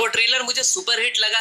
वो ट्रेलर मुझे super hit लगा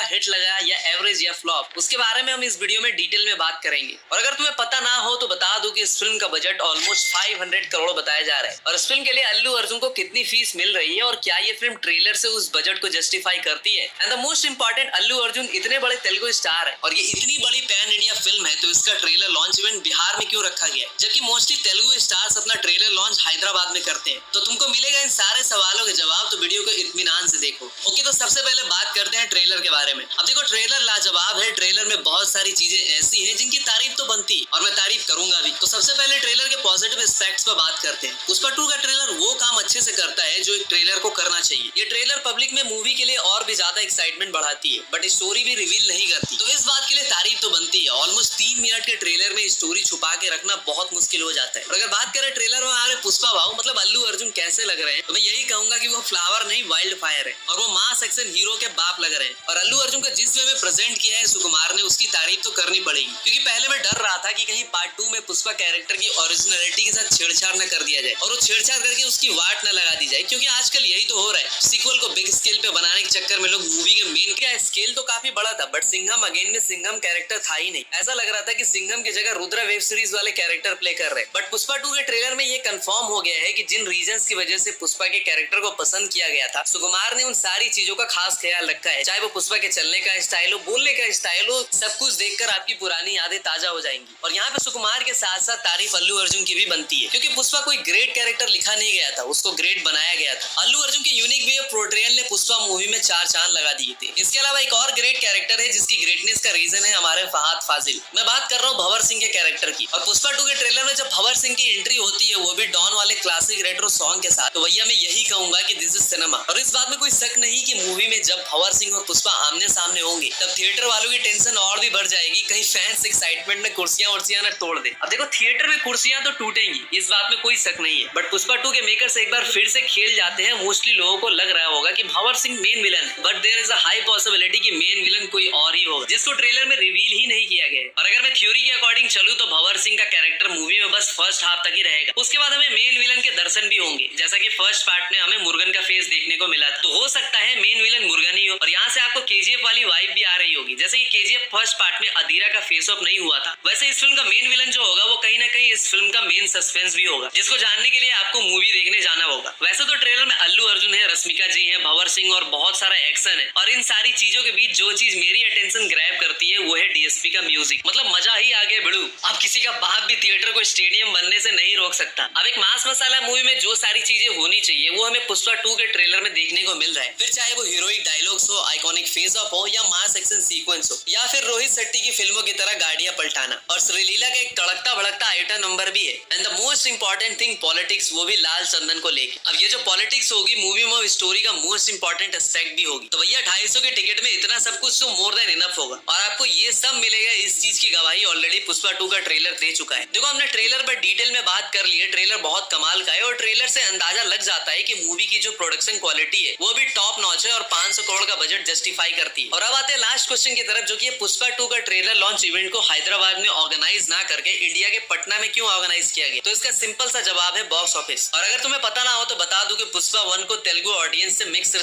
या एवरेज या फ्लॉप, उसके बारे में हम इस वीडियो में डिटेल में बात करेंगे। और अगर तुम्हें पता ना हो तो बता दूं कि इस फिल्म का बजट ऑलमोस्ट 500 करोड़ बताया जा रहा है। और इस फिल्म के लिए अल्लू अर्जुन को कितनी फीस मिल रही है और क्या ये फिल्म ट्रेलर से उस बजट को जस्टिफाई करती है। And the most important, Allu Arjun इतने बड़े तेलुगु स्टार है और ये इतनी बड़ी पैन इंडिया फिल्म है, तो इसका ट्रेलर लॉन्च इवेंट बिहार में क्यों रखा गया, जबकि मोस्टली तेलुगु स्टार्स अपना ट्रेलर लॉन्च हैदराबाद में करते हैं। तो तुमको मिलेगा इन सारे सवालों के जवाब, तो वीडियो को इत्मीनान से देखो। ओके, तो सबसे पहले बात करते हैं ट्रेलर के बारे में। अब देखो, ट्रेलर लाजवाब है। ट्रेलर में बहुत सारी चीजें ऐसी हैं जिनकी तारीफ तो बनती है और मैं तारीफ करूंगा भी। तो सबसे पहले ट्रेलर के पॉजिटिव एस्पेक्ट्स पर बात करते हैं। पुष्पा 2 का ट्रेलर वो काम अच्छे से करता है जो एक ट्रेलर को करना चाहिए। ये ट्रेलर पब्लिक में मूवी के लिए और भी ज्यादा एक्साइटमेंट बढ़ाती है, बट स्टोरी भी रिवील नहीं करती, तो इस बात के लिए तारीफ तो बनती है। ऑलमोस्ट 3 मिनट के ट्रेलर में स्टोरी छुपा के रखना बहुत मुश्किल हो जाता है। और अगर बात करें ट्रेलर में हमारे पुष्पा भाऊ मतलब अल्लू अर्जुन कैसे लग रहे हैं, तो मैं यही कहूंगा कि वो फ्लावर नहीं वाइल्ड फायर है और वो मास एक्शन हीरो के बाप लग रहे हैं। और अल्लू अर्जुन का जिस वे में प्रेजेंट किया है सुकुमार ने, उसकी तारीफ तो करनी पड़ेगी, क्योंकि पहले मैं डर रहा था कि कहीं पार्ट 2 में पुष्पा कैरेक्टर की ओरिजिनलिटी के साथ छेड़छाड़ न कर दिया जाए और वो छेड़छाड़ करके उसकी वाट न लगा दी जाए, क्योंकि आजकल यही तो हो रहा है। सीक्वल को बिग स्केल पे बनाने के चक्कर में लोग मूवी के मेन का स्केल तो काफी बड़ा था, बट सिंघम अगेन में सिंघम कैरेक्टर था ही नहीं। ऐसा लग रहा था कि सिंघम की जगह रुद्रा वेब सीरीज वाले कैरेक्टर प्ले कर रहे हैं। बट पुष्पा 2 के ट्रेलर में ये कंफर्म हो गया है कि जिन रीजंस की वजह से पुष्पा के कैरेक्टर को पसंद किया गया था, सुकुमार ने उन सारी चीजों का खास ख्याल रखा है। चाहे वो पुष्पा के चलने का स्टाइल हो, बोलने का स्टाइल हो, सब कुछ देखकर आपकी पुरानी यादें ताजा हो जाएंगी। और यहाँ पे सुकुमार के साथ साथ तारीफ अल्लू अर्जुन की भी बनती है, क्योंकि पुष्पा कोई ग्रेट कैरेक्टर लिखा नहीं गया था, उसको ग्रेट बनाया गया था। अल्लू अर्जुन के यूनिक वे ऑफ पोर्ट्रेयल ने पुष्पा मूवी में 4 चांद लगा दिए थे। इसके अलावा एक और ग्रेट कैरेक्टर है जिसकी ग्रेटनेस का रीजन है हमारे फहाद फाजिल। मैं बात कर रहा हूँ भंवर सिंह के कैरेक्टर की। और पुष्पा 2 के ट्रेलर में जब भंवर सिंह की एंट्री होती है, वो भी डॉन वाले क्लासिक रेट्रो सॉन्ग के साथ, तो भैया मैं यही कहूंगा कि दिस इज सिनेमा। और इस बात में कोई शक नहीं कि मूवी में जब भंवर सिंह और पुष्पा आमने सामने होंगे, तब थिएटर वालों की टेंशन और भी बढ़ जाएगी, कहीं फैंस एक्साइटमेंट में कुर्सियां उर्सियां न तोड़ दे। अब देखो, थिएटर में कुर्सियां तो टूटेंगी, इस बात में कोई शक नहीं है, बट पुष्पा 2 के मेकर्स एक बार फिर से खेल जाते हैं। मोस्टली लोगों को लग रहा होगा कि भंवर सिंह मेन विलन है, but there is a high possibility कि मेन विलन कोई और ही होगा, जिसको ट्रेलर में रिवील ही नहीं किया गया। और अगर मैं थ्योरी के अकॉर्डिंग चलूं तो भंवर सिंह का कैरेक्टर मूवी में बस फर्स्ट हाफ तक ही रहेगा। उसके बाद हमें मेन विलन के दर्शन भी होंगे, जैसा कि फर्स्ट पार्ट में हमें मुर्गन का फेस देखने को मिला था। तो हो सकता है मेन विलन मुर्गन ही हो। और यहाँ से आपको केजीएफ वाली वाइब भी आ रही होगी, जैसे कि केजीएफ फर्स्ट पार्ट में अधीरा का फेस ऑफ नहीं हुआ था, वैसे इस फिल्म का मेन विलन जो होगा वो कहीं ना कहीं इस फिल्म का मेन सस्पेंस भी होगा, जिसको जानने के लिए आपको मूवी देखने जाना होगा। वैसे तो ट्रेलर में अल्लू अर्जुन है, रश्मिका जी है, भंवर सिंह और बहुत सारा एक्शन है। और इन सारी चीजों के बीच जो चीज मेरी अटेंशन ग्रैब करती है वो है डीएसपी का म्यूजिक। मतलब मजा ही आ गया बिड़ू। अब किसी का बाप भी थिएटर को स्टेडियम बनने से नहीं रोक सकता। अब एक मास मसाला मूवी में जो सारी चीजें होनी चाहिए वो हमें पुष्पा 2 के ट्रेलर में देखने को मिल रहा है। फिर चाहे वो हीरोइक डायलॉग्स हो, आइकॉनिक फेस ऑफ हो, या मास एक्शन सीक्वेंस हो, या फिर रोहित शेट्टी की फिल्मों की तरह गाड़ियां पलटाना। और श्रीलीला का एक तड़कता भड़कता आइटम नंबर भी है। And the most important thing, politics, वो भी लाल चंदन को लेके। अब ये जो पॉलिटिक्स होगी मूवी में, स्टोरी का मोस्ट इंपॉर्टेंट एस्पेक्ट भी होगी। तो भैया 250 के टिकट में इतना सब कुछ तो मोर देन इनफ होगा। और आपको ये सब मिलेगा, इस चीज की गवाही ऑलरेडी पुष्पा 2 का ट्रेलर दे चुका है। देखो, हमने ट्रेलर पर डिटेल में बात कर ली है। ट्रेलर बहुत कमाल का है और ट्रेलर से अंदाजा लग जाता है कि मूवी की जो प्रोडक्शन क्वालिटी है वो भी टॉप नॉच है और 500 करोड़ का बजट जस्टिफाई करती है। और अब आते हैं लास्ट क्वेश्चन की तरफ, जो कि पुष्पा 2 का ट्रेलर लॉन्च इवेंट को हैदराबाद में ऑर्गेनाइज ना करके इंडिया के पटना में क्यों ऑर्गेनाइज किया गया। तो इसका सिंपल सा जवाब है बॉक्स ऑफिस। और अगर तुम्हें पता ना हो तो बता दूं कि पुष्पा 1 को तेलुगु ऑडियंस से मिक्स